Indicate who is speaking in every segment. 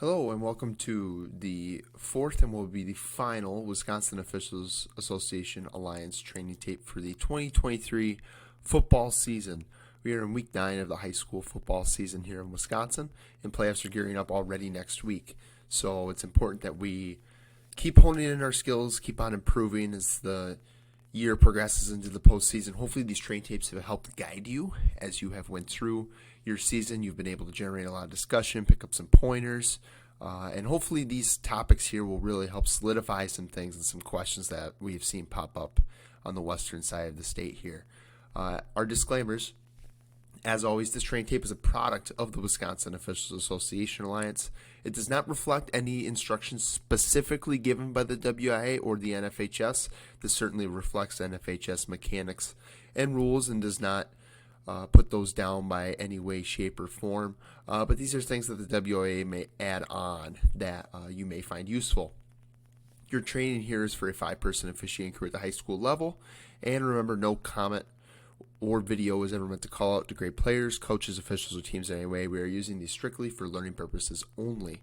Speaker 1: Hello and welcome to the fourth and will be the final Wisconsin Officials Association Alliance training tape for the 2023 football season. We are in week 9 of the high school football season here in Wisconsin, and playoffs are gearing up already next week. So it's important that we keep honing in our skills, keep on improving as the year progresses into the postseason. Hopefully these train tapes have helped guide you as you have went through your season. You've been able to generate a lot of discussion, pick up some pointers, and hopefully these topics here will really help solidify some things and some questions that we've seen pop up on the western side of the state here. Our disclaimers. As always, this train tape is a product of the Wisconsin Officials Association Alliance. It does not reflect any instructions specifically given by the WIA or the NFHS. This certainly reflects NFHS mechanics and rules and does not put those down by any way, shape, or form. But these are things that the WIA may add on that you may find useful. Your training here is for a 5-person officiating crew at the high school level. And remember, no comment or video is ever meant to call out to grade players, coaches, officials, or teams in any way. We are using these strictly for learning purposes only.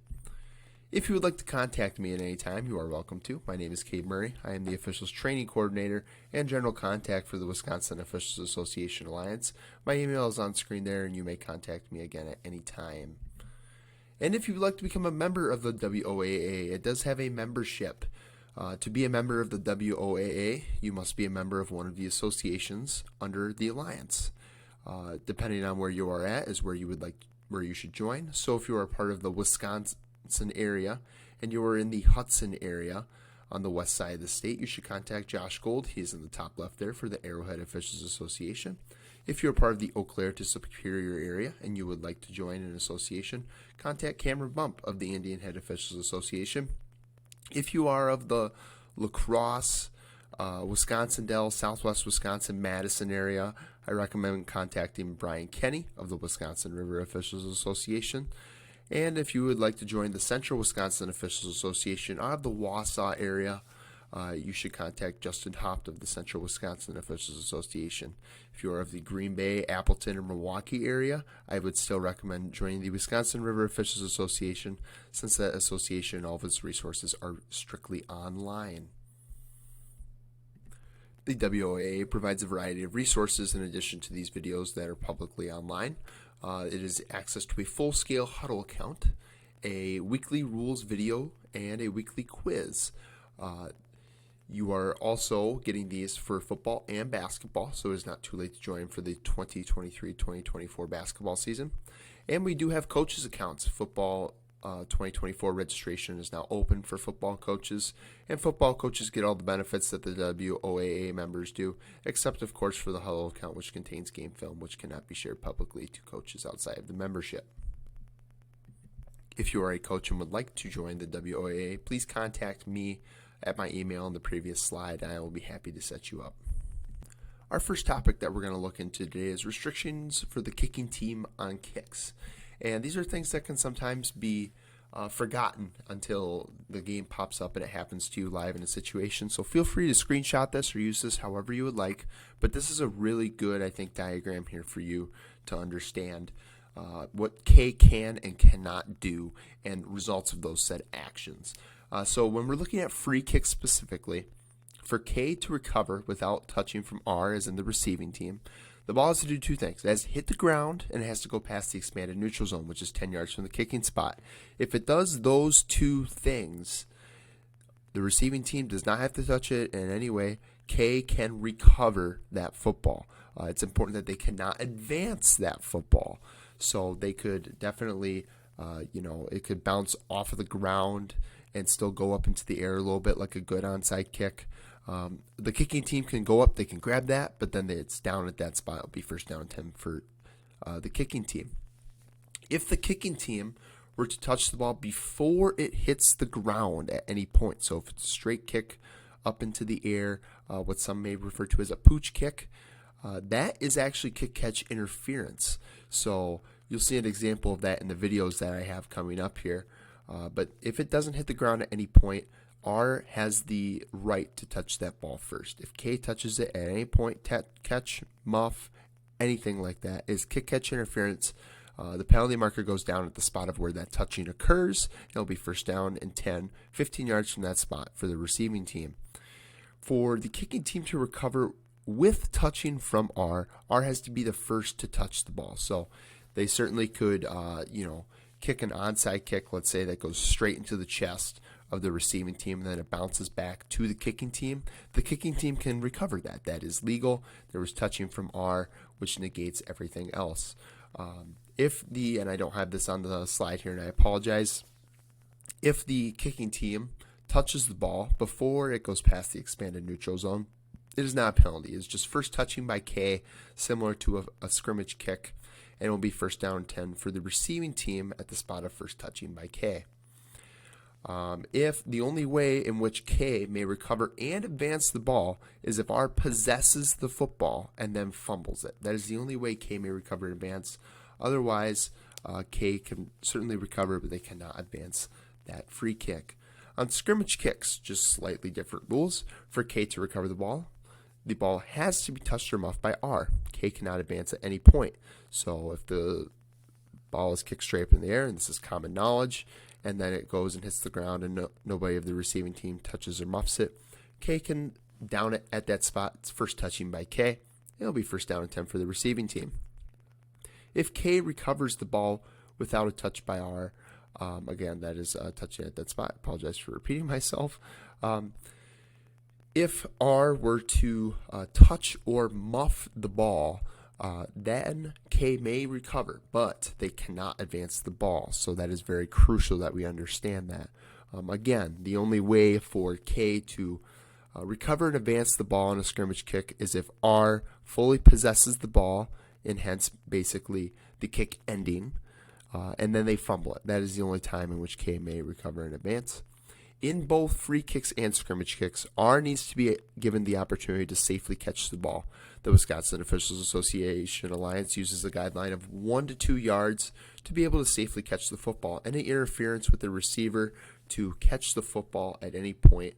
Speaker 1: If you would like to contact me at any time, you are welcome to. My name is Cade Murray. I am the officials training coordinator and general contact for the Wisconsin Officials Association Alliance. My email is on screen there, and you may contact me again at any time. And if you would like to become a member of the WOAA, it does have a membership. To be a member of the WOAA, you must be a member of one of the associations under the alliance. Depending on where you are at is where you should join. So if you are part of the Wisconsin area and you are in the Hudson area on the west side of the state, you should contact Josh Gold. He's in the top left there for the Arrowhead Officials Association. If you're part of the Eau Claire to Superior area and you would like to join an association, contact Cameron Bump of the Indian Head Officials Association. If you are of the La Crosse, Wisconsin-Dells, Southwest Wisconsin, Madison area, I recommend contacting Brian Kenny of the Wisconsin River Officials Association. And if you would like to join the Central Wisconsin Officials Association out of the Wausau area, you should contact Justin Hopt of the Central Wisconsin Officials Association. If you are of the Green Bay, Appleton, or Milwaukee area, I would still recommend joining the Wisconsin River Officials Association, since that association and all of its resources are strictly online. The WOAA provides a variety of resources in addition to these videos that are publicly online. It is access to a full-scale Huddle account, a weekly rules video, and a weekly quiz. You are also getting these for football and basketball, so it's not too late to join for the 2023-2024 basketball season. And we do have coaches accounts. Football 2024 registration is now open for football coaches, and football coaches get all the benefits that the WOAA members do, except, of course, for the Huddle account, which contains game film, which cannot be shared publicly to coaches outside of the membership. If you are a coach and would like to join the WOAA, please contact me at my email on the previous slide, and I will be happy to set you up. Our first topic that we're going to look into today is restrictions for the kicking team on kicks. And these are things that can sometimes be forgotten until the game pops up and it happens to you live in a situation. So feel free to screenshot this or use this however you would like. But this is a really good, I think, diagram here for you to understand what K can and cannot do and results of those said actions. So when we're looking at free kicks specifically, for K to recover without touching from R, as in the receiving team, the ball has to do two things. It has to hit the ground, and it has to go past the expanded neutral zone, which is 10 yards from the kicking spot. If it does those two things, the receiving team does not have to touch it in any way. K can recover that football. It's important that they cannot advance that football. So they could definitely, it could bounce off of the ground and still go up into the air a little bit like a good onside kick. The kicking team can go up, they can grab that, but then it's down at that spot. It'll be first down 10 for the kicking team. If the kicking team were to touch the ball before it hits the ground at any point, so if it's a straight kick up into the air, what some may refer to as a pooch kick, that is actually kick-catch interference. So you'll see an example of that in the videos that I have coming up here. But if it doesn't hit the ground at any point, R has the right to touch that ball first. If K touches it at any point, catch, muff, anything like that, is kick-catch interference. The penalty marker goes down at the spot of where that touching occurs. It'll be first down and 10, 15 yards from that spot for the receiving team. For the kicking team to recover with touching from R has to be the first to touch the ball. So they certainly could, kick an onside kick, let's say, that goes straight into the chest of the receiving team, and then it bounces back to the kicking team. The kicking team can recover that. That is legal. There was touching from R, which negates everything else. And I don't have this on the slide here, and I apologize, if the kicking team touches the ball before it goes past the expanded neutral zone, it is not a penalty. It's just first touching by K, similar to a scrimmage kick, and it will be first down 10 for the receiving team at the spot of first touching by K. If the only way in which K may recover and advance the ball is if R possesses the football and then fumbles it. That is the only way K may recover and advance. Otherwise, K can certainly recover, but they cannot advance that free kick. On scrimmage kicks, just slightly different rules. For K to recover the ball has to be touched or muffed by R. K cannot advance at any point. So if the ball is kicked straight up in the air, and this is common knowledge, and then it goes and hits the ground and nobody of the receiving team touches or muffs it, K can down it at that spot. It's first touching by K. It'll be first down and 10 for the receiving team. If K recovers the ball without a touch by R, again, that is touching at that spot. I apologize for repeating myself. If R were to touch or muff the ball, then K may recover, but they cannot advance the ball. So that is very crucial that we understand that. Again, the only way for K to recover and advance the ball in a scrimmage kick is if R fully possesses the ball, and hence basically the kick ending, and then they fumble it. That is the only time in which K may recover and advance. In both free kicks and scrimmage kicks, R needs to be given the opportunity to safely catch the ball. The Wisconsin Officials Association Alliance uses a guideline of 1 to 2 yards to be able to safely catch the football. Any interference with the receiver to catch the football at any point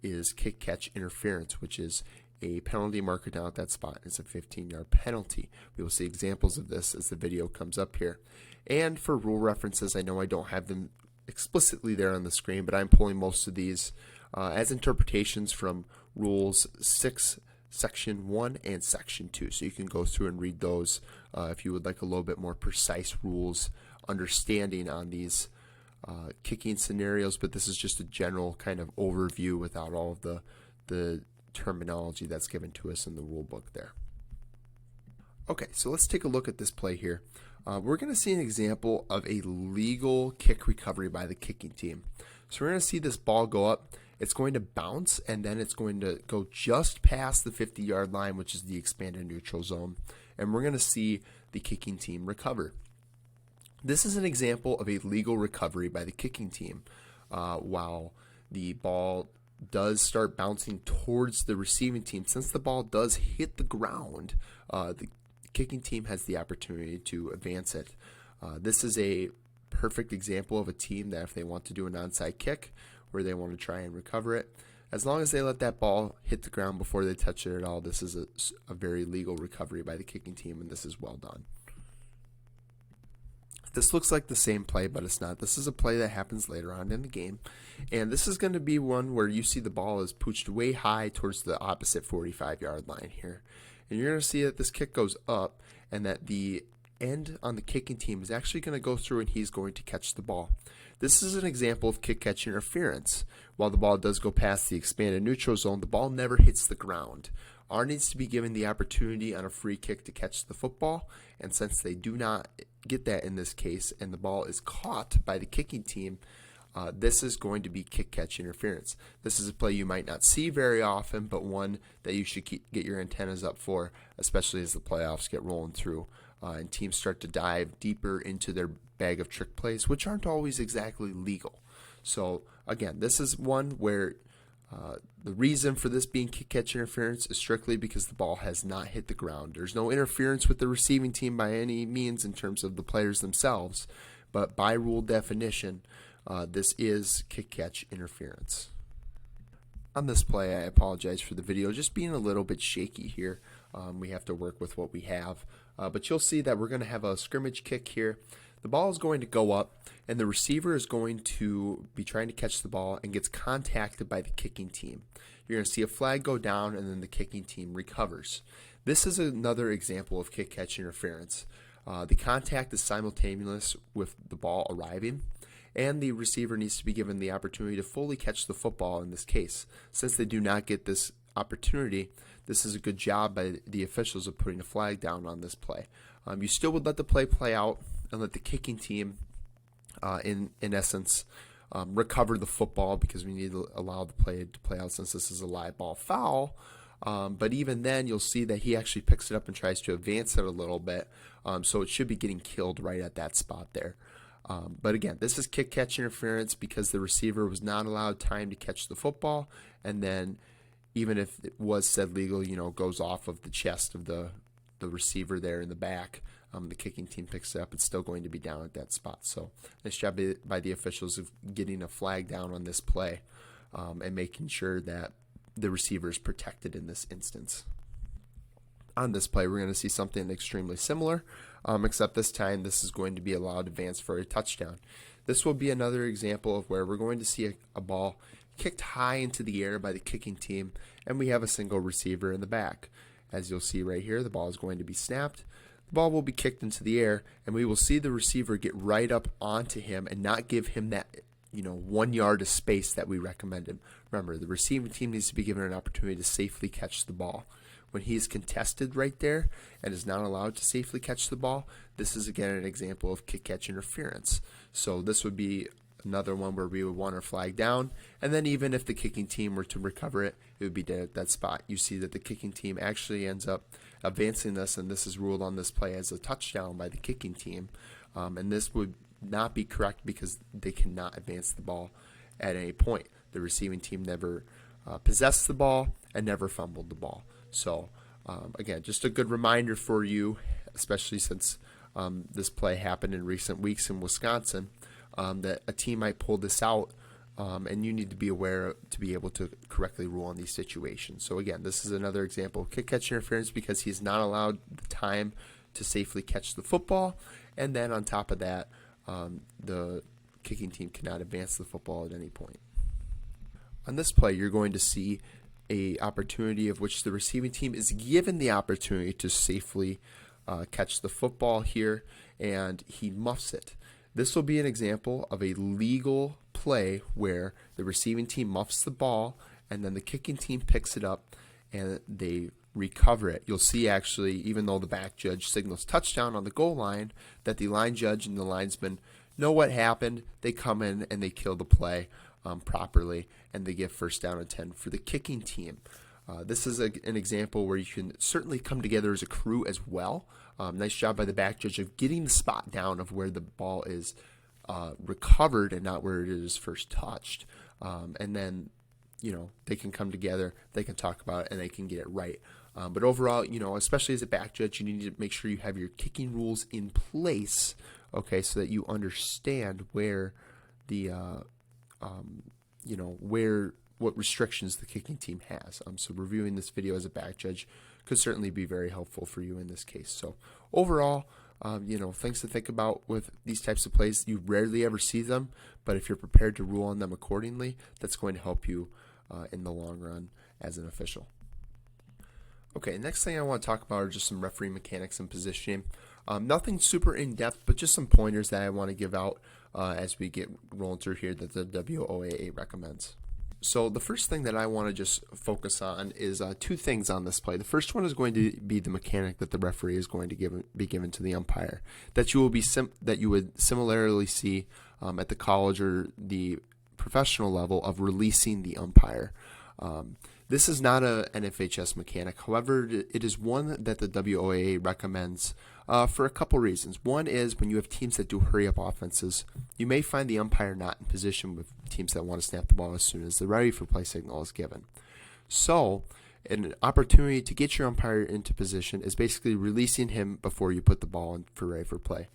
Speaker 1: is kick-catch interference, which is a penalty marker down at that spot. It's a 15-yard penalty. We will see examples of this as the video comes up here. And for rule references, I know I don't have them explicitly there on the screen, but I'm pulling most of these as interpretations from Rules 6, Section 1, and Section 2. So you can go through and read those if you would like a little bit more precise rules understanding on these kicking scenarios, but this is just a general kind of overview without all of the terminology that's given to us in the rule book there. Okay, so let's take a look at this play here. We're going to see an example of a legal kick recovery by the kicking team. So we're going to see this ball go up. It's going to bounce, and then it's going to go just past the 50-yard line, which is the expanded neutral zone. And we're going to see the kicking team recover. This is an example of a legal recovery by the kicking team. While the ball does start bouncing towards the receiving team, since the ball does hit the ground, the kicking team has the opportunity to advance it. This is a perfect example of a team that if they want to do an onside kick where they want to try and recover it, as long as they let that ball hit the ground before they touch it at all, this is a very legal recovery by the kicking team, and this is well done. This looks like the same play, but it's not. This is a play that happens later on in the game, and this is going to be one where you see the ball is pooched way high towards the opposite 45-yard line here. And you're going to see that this kick goes up and that the end on the kicking team is actually going to go through and he's going to catch the ball. This is an example of kick-catch interference. While the ball does go past the expanded neutral zone, the ball never hits the ground. R needs to be given the opportunity on a free kick to catch the football, and since they do not get that in this case and the ball is caught by the kicking team, this is going to be kick-catch interference. This is a play you might not see very often, but one that you should get your antennas up for, especially as the playoffs get rolling through and teams start to dive deeper into their bag of trick plays, which aren't always exactly legal. So again, this is one where the reason for this being kick-catch interference is strictly because the ball has not hit the ground. There's no interference with the receiving team by any means in terms of the players themselves, but by rule definition, this is kick-catch interference. On this play, I apologize for the video just being a little bit shaky here. We have to work with what we have. But you'll see that we're going to have a scrimmage kick here. The ball is going to go up, and the receiver is going to be trying to catch the ball and gets contacted by the kicking team. You're going to see a flag go down, and then the kicking team recovers. This is another example of kick catch interference. The contact is simultaneous with the ball arriving, and the receiver needs to be given the opportunity to fully catch the football in this case. Since they do not get this opportunity, this is a good job by the officials of putting a flag down on this play. You still would let the play out and let the kicking team, in essence, recover the football, because we need to allow the play to play out since this is a live ball foul. But even then, you'll see that he actually picks it up and tries to advance it a little bit. So it should be getting killed right at that spot there. But again, this is kick catch interference because the receiver was not allowed time to catch the football, and then even if it was said legal, goes off of the chest of the receiver there in the back. The kicking team picks it up. It's still going to be down at that spot. So nice job by the officials of getting a flag down on this play and making sure that the receiver is protected in this instance. On this play, we're going to see something extremely similar, except this time this is going to be allowed advance for a touchdown. This will be another example of where we're going to see a ball kicked high into the air by the kicking team, and we have a single receiver in the back. As you'll see right here, the ball is going to be snapped. The ball will be kicked into the air, and we will see the receiver get right up onto him and not give him that 1 yard of space that we recommended. Remember, the receiving team needs to be given an opportunity to safely catch the ball. When he is contested right there and is not allowed to safely catch the ball, this is again an example of kick catch interference. So this would be another one where we would want our flag down, and then even if the kicking team were to recover it, it would be dead at that spot. You see that the kicking team actually ends up advancing this, and this is ruled on this play as a touchdown by the kicking team. And this would not be correct because they cannot advance the ball at any point. The receiving team never possessed the ball and never fumbled the ball. So again, just a good reminder for you, especially since this play happened in recent weeks in Wisconsin, that a team might pull this out, and you need to be aware to be able to correctly rule on these situations. So again, this is another example of kick catch interference because he's not allowed the time to safely catch the football, and then on top of that, the kicking team cannot advance the football at any point. On this play, you're going to see a opportunity of which the receiving team is given the opportunity to safely catch the football here, and he muffs it. This will be an example of a legal play where the receiving team muffs the ball, and then the kicking team picks it up and they recover it. You'll see actually, even though the back judge signals touchdown on the goal line, that the line judge and the linesman know what happened. They come in and they kill the play properly, and they give first down and 10 for the kicking team. This is an example where you can certainly come together as a crew as well. Nice job by the back judge of getting the spot down of where the ball is recovered and not where it is first touched. And then, they can come together, they can talk about it, and they can get it right. But overall, especially as a back judge, you need to make sure you have your kicking rules in place, okay, so that you understand where the, what restrictions the kicking team has. So reviewing this video as a back judge could certainly be very helpful for you in this case. So overall, things to think about with these types of plays. You rarely ever see them, but if you're prepared to rule on them accordingly, that's going to help you in the long run as an official. Okay, next thing I want to talk about are just some referee mechanics and positioning. Nothing super in-depth, but just some pointers that I want to give out as we get rolling through here that the WOAA recommends. So the first thing that I want to just focus on is two things on this play. The first one is going to be the mechanic that the referee is going to be given to the umpire, that you would similarly see at the college or the professional level of releasing the umpire. This is not a NFHS mechanic. However, it is one that the WOAA recommends for a couple reasons. One is when you have teams that do hurry-up offenses, you may find the umpire not in position with teams that want to snap the ball as soon as the ready for play signal is given. So an opportunity to get your umpire into position is basically releasing him before you put the ball in for ready for play.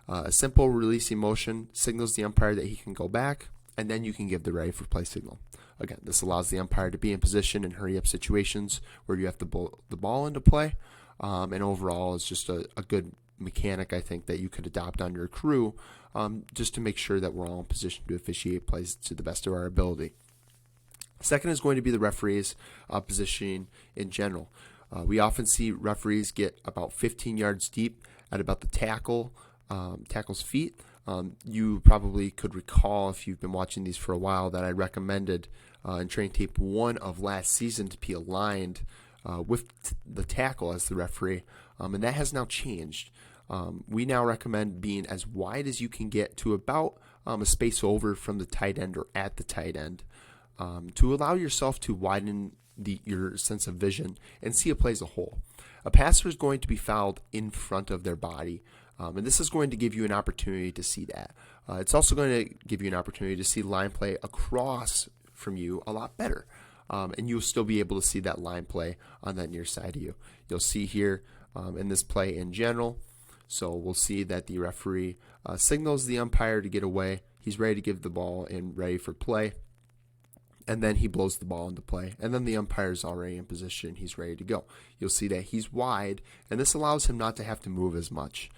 Speaker 1: A simple releasing motion signals the umpire that he can go back, and then you can give the ready for play signal. Again, this allows the umpire to be in position in hurry-up situations where you have to pull the ball into play, and overall is just a good mechanic, I think, that you could adopt on your crew, just to make sure that we're all in position to officiate plays to the best of our ability. Second is going to be the referees' positioning in general. We often see referees get about 15 yards deep at about the tackle's feet. You probably could recall, if you've been watching these for a while, that I recommended in training tape 1 of last season to be aligned with the tackle as the referee, and that has now changed. We now recommend being as wide as you can get to about a space over from the tight end or at the tight end, to allow yourself to widen your sense of vision and see a play as a whole. A passer is going to be fouled in front of their body, and this is going to give you an opportunity to see that. It's also going to give you an opportunity to see line play across from you a lot better, and you'll still be able to see that line play on that near side of you. You'll see here in this play in general, so we'll see that the referee signals the umpire to get away. He's ready to give the ball and ready for play. And then he blows the ball into play, and then the umpire's already in position. He's ready to go. You'll see that he's wide, and this allows him not to have to move as much.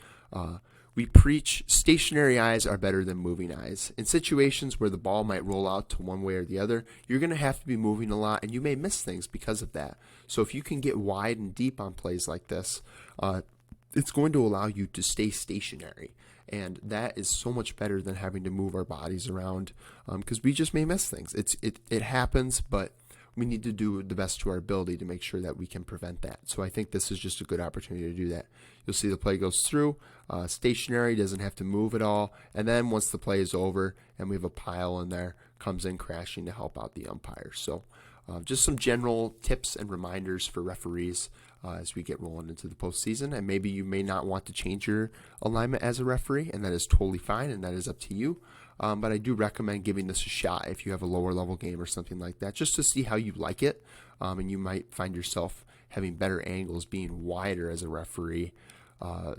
Speaker 1: We preach stationary eyes are better than moving eyes. In situations where the ball might roll out to one way or the other, you're going to have to be moving a lot, and you may miss things because of that. So if you can get wide and deep on plays like this, it's going to allow you to stay stationary. And that is so much better than having to move our bodies around, because we just may miss things. It happens, but we need to do the best to our ability to make sure that we can prevent that. So I think this is just a good opportunity to do that. You'll see the play goes through, stationary, doesn't have to move at all, and then once the play is over and we have a pile in there, comes in crashing to help out the umpire. So just some general tips and reminders for referees as we get rolling into the postseason. And maybe you may not want to change your alignment as a referee, and that is totally fine, and that is up to you. But I do recommend giving this a shot if you have a lower level game or something like that, just to see how you like it. And you might find yourself having better angles being wider as a referee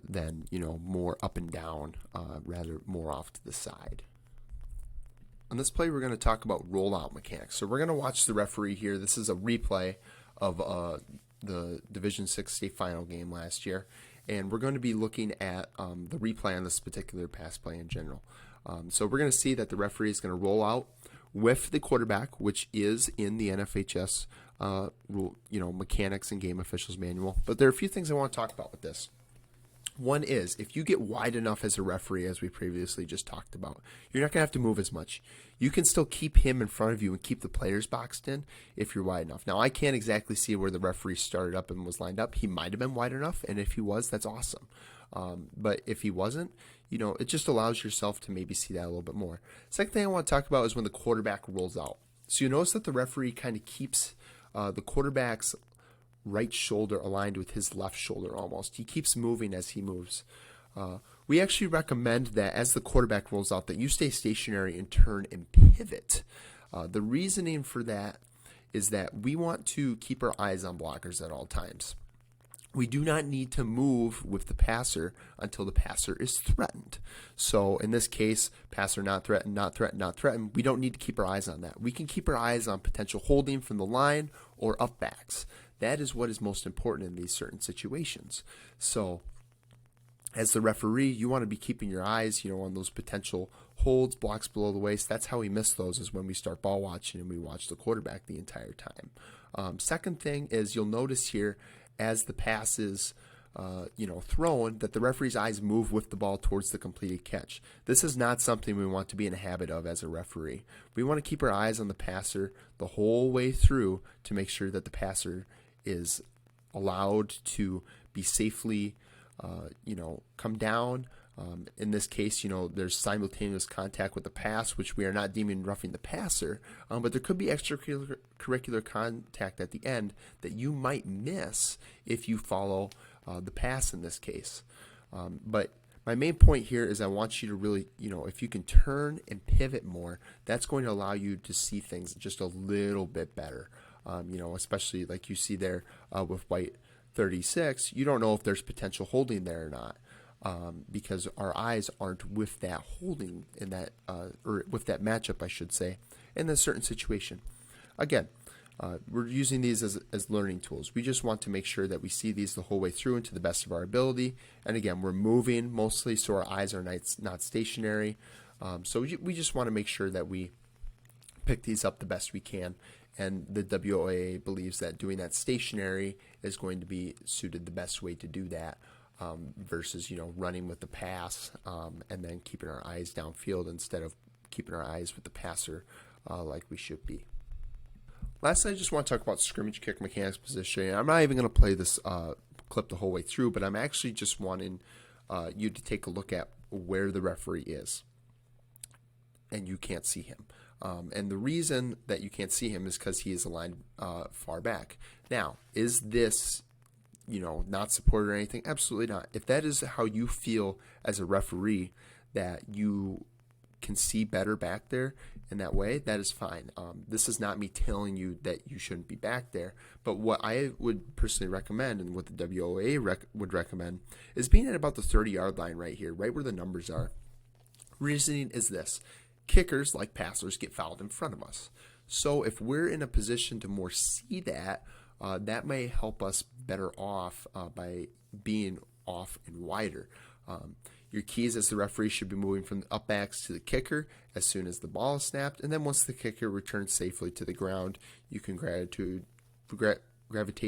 Speaker 1: than more up and down, rather more off to the side. On this play, we're going to talk about rollout mechanics. So we're going to watch the referee here. This is a replay of the Division VI state final game last year, and we're going to be looking at the replay on this particular pass play in general. So we're going to see that the referee is going to roll out with the quarterback, which is in the NFHS rule, mechanics and game officials manual. But there are a few things I want to talk about with this. One is, if you get wide enough as a referee, as we previously just talked about, you're not going to have to move as much. You can still keep him in front of you and keep the players boxed in if you're wide enough. Now, I can't exactly see where the referee started up and was lined up. He might have been wide enough, and if he was, that's awesome. But if he wasn't, it just allows yourself to maybe see that a little bit more. Second thing I want to talk about is when the quarterback rolls out. So you notice that the referee kind of keeps the quarterback's right shoulder aligned with his left shoulder almost. He keeps moving as he moves. We actually recommend that as the quarterback rolls out that you stay stationary and turn and pivot. The reasoning for that is that we want to keep our eyes on blockers at all times. We do not need to move with the passer until the passer is threatened. So in this case, passer not threatened, not threatened, not threatened. We don't need to keep our eyes on that. We can keep our eyes on potential holding from the line or upbacks. That is what is most important in these certain situations. So as the referee, you want to be keeping your eyes, on those potential holds, blocks below the waist. That's how we miss those, is when we start ball watching and we watch the quarterback the entire time. Second thing is, you'll notice here as the pass is thrown, that the referee's eyes move with the ball towards the completed catch. This is not something we want to be in a habit of as a referee. We want to keep our eyes on the passer the whole way through to make sure that the passer is allowed to be safely, come down. In this case, there's simultaneous contact with the pass, which we are not deeming roughing the passer, but there could be extracurricular contact at the end that you might miss if you follow the pass in this case. But my main point here is I want you to really, if you can turn and pivot more, that's going to allow you to see things just a little bit better. Especially like you see there with white 36, you don't know if there's potential holding there or not, because our eyes aren't with that holding in that, or with that matchup, I should say, in a certain situation. Again, We're using these as learning tools. We just want to make sure that we see these the whole way through and to the best of our ability. And again, we're moving mostly, so our eyes are not stationary. So we just want to make sure that we pick these up the best we can. And the WOA believes that doing that stationary is going to be suited the best way to do that, versus running with the pass and then keeping our eyes downfield instead of keeping our eyes with the passer like we should be. Lastly, I just want to talk about scrimmage kick mechanics positioning. I'm not even going to play this clip the whole way through, but I'm actually just wanting you to take a look at where the referee is, and you can't see him. And the reason that you can't see him is because he is aligned far back. Now, is this not supported or anything? Absolutely not. If that is how you feel as a referee, that you can see better back there in that way, that is fine. This is not me telling you that you shouldn't be back there, but what I would personally recommend, and what the WOA would recommend, is being at about the 30-yard line right here, right where the numbers are. Reasoning is this: kickers, like passers, get fouled in front of us. So if we're in a position to more see that, that may help us better off by being off and wider. Your keys as the referee should be moving from the upbacks to the kicker as soon as the ball is snapped, and then once the kicker returns safely to the ground, you can gravitate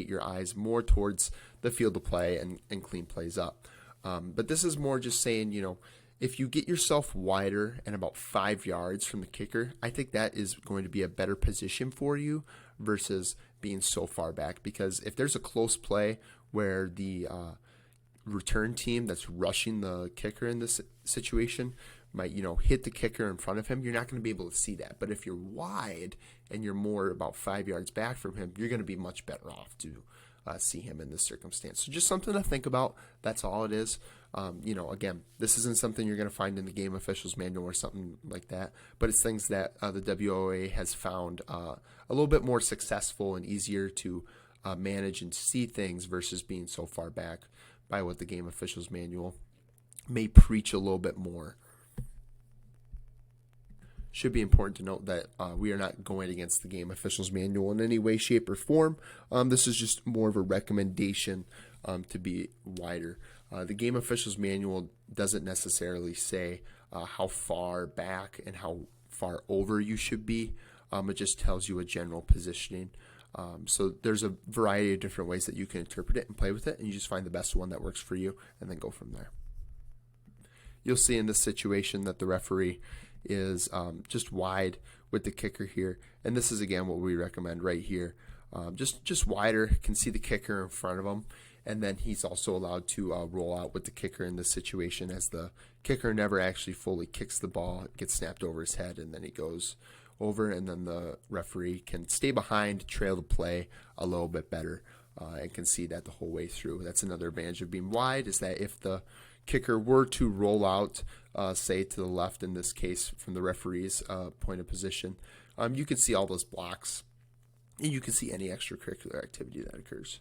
Speaker 1: your eyes more towards the field of play and clean plays up. But this is more just saying, if you get yourself wider and about 5 yards from the kicker, I think that is going to be a better position for you versus being so far back. Because if there's a close play where the return team that's rushing the kicker in this situation might hit the kicker in front of him, you're not going to be able to see that. But if you're wide and you're more about 5 yards back from him, you're going to be much better off to see him in this circumstance. So just something to think about. That's all it is. Again, this isn't something you're going to find in the game officials manual or something like that, but it's things that the WOA has found a little bit more successful and easier to manage and see things versus being so far back by what the game officials manual may preach a little bit more. Should be important to note that we are not going against the game officials manual in any way, shape, or form. This is just more of a recommendation to be wider. The game officials manual doesn't necessarily say how far back and how far over you should be. It just tells you a general positioning. So there's a variety of different ways that you can interpret it and play with it, and you just find the best one that works for you and then go from there. You'll see in this situation that the referee is just wide with the kicker here, and this is again what we recommend right here. Just wider, can see the kicker in front of him, and then he's also allowed to roll out with the kicker in this situation, as the kicker never actually fully kicks the ball. It gets snapped over his head, and then he goes over, and then the referee can stay behind, trail the play a little bit better, and can see that the whole way through. That's another advantage of being wide, is that if the kicker were to roll out, say to the left in this case from the referee's point of position, you can see all those blocks, and you can see any extracurricular activity that occurs.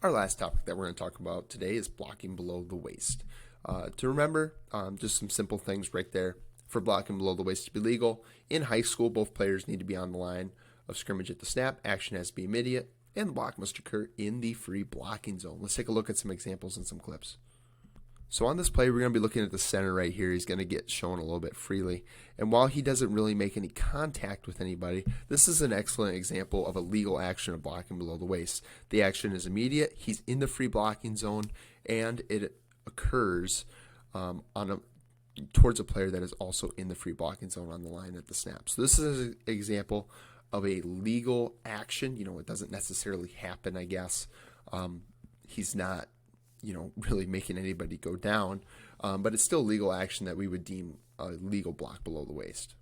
Speaker 1: Our last topic that we're going to talk about today is blocking below the waist. To remember, just some simple things right there. For blocking below the waist to be legal, in high school, both players need to be on the line of scrimmage at the snap. Action has to be immediate, and the block must occur in the free blocking zone. Let's take a look at some examples and some clips. So on this play, we're going to be looking at the center right here. He's going to get shown a little bit freely. And while he doesn't really make any contact with anybody, this is an excellent example of a legal action of blocking below the waist. The action is immediate. He's in the free blocking zone, and it occurs towards a player that is also in the free blocking zone on the line at the snap. So this is an example of a legal action. It doesn't necessarily happen, I guess. He's not really making anybody go down, but it's still legal action that we would deem a legal block below the waist.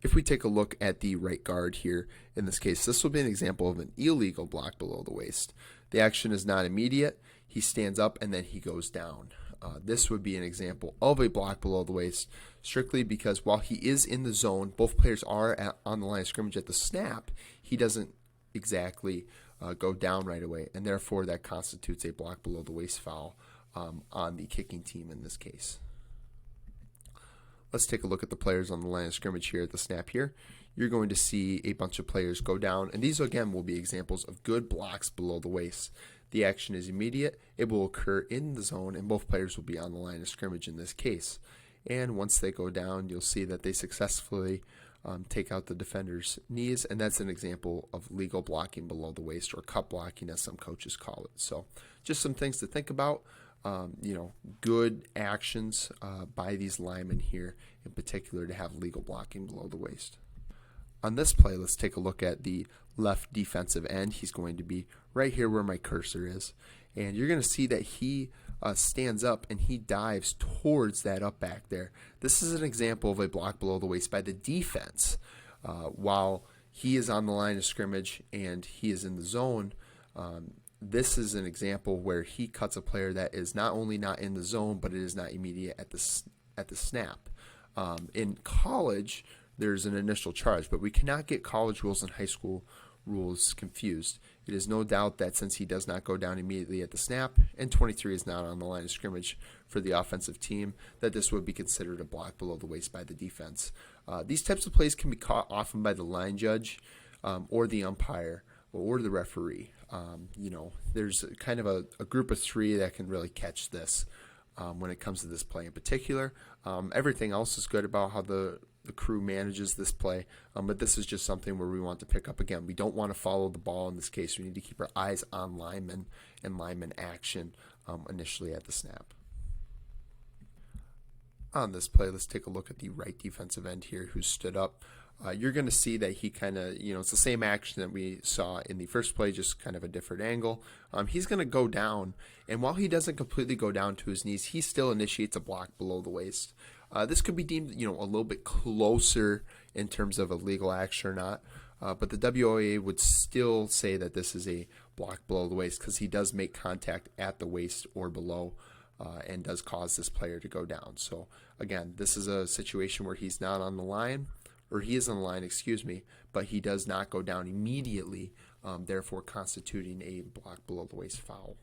Speaker 1: If we take a look at the right guard here, in this case, this will be an example of an illegal block below the waist. The action is not immediate. He stands up and then he goes down. This would be an example of a block below the waist, strictly because while he is in the zone, both players are on the line of scrimmage at the snap, he doesn't exactly go down right away, and therefore that constitutes a block below the waist foul on the kicking team in this case. Let's take a look at the players on the line of scrimmage here at the snap here. you're going to see a bunch of players go down. And these, again, will be examples of good blocks below the waist. The action is immediate. It will occur in the zone, and both players will be on the line of scrimmage in this case. And once they go down, you'll see that they successfully take out the defender's knees, and that's an example of legal blocking below the waist, or cut blocking as some coaches call it. So just some things to think about. Good actions by these linemen here in particular to have legal blocking below the waist. On this play, let's take a look at the left defensive end. He's going to be right here where my cursor is. And you're going to see that he stands up and he dives towards that up back there. This is an example of a block below the waist by the defense. While he is on the line of scrimmage and he is in the zone, this is an example where he cuts a player that is not only not in the zone, but it is not immediate at the snap. In college, there's an initial charge, but we cannot get college rules and high school rules confused. It is no doubt that since he does not go down immediately at the snap, and 23 is not on the line of scrimmage for the offensive team, that this would be considered a block below the waist by the defense. These types of plays can be caught often by the line judge or the umpire or the referee. There's kind of a group of three that can really catch this when it comes to this play in particular. Everything else is good about how the crew manages this play, but this is just something where we want to pick up. Again, we don't want to follow the ball in this case. We need to keep our eyes on linemen and lineman action initially at the snap. On this play, let's take a look at the right defensive end here who stood up. You're going to see that he kind of, it's the same action that we saw in the first play, just kind of a different angle. He's going to go down, and while he doesn't completely go down to his knees, he still initiates a block below the waist. This could be deemed, a little bit closer in terms of a legal action or not, but the WOA would still say that this is a block below the waist because he does make contact at the waist or below and does cause this player to go down. So, again, this is a situation where he's not on the line, or he is on the line, but he does not go down immediately, therefore constituting a block below the waist foul.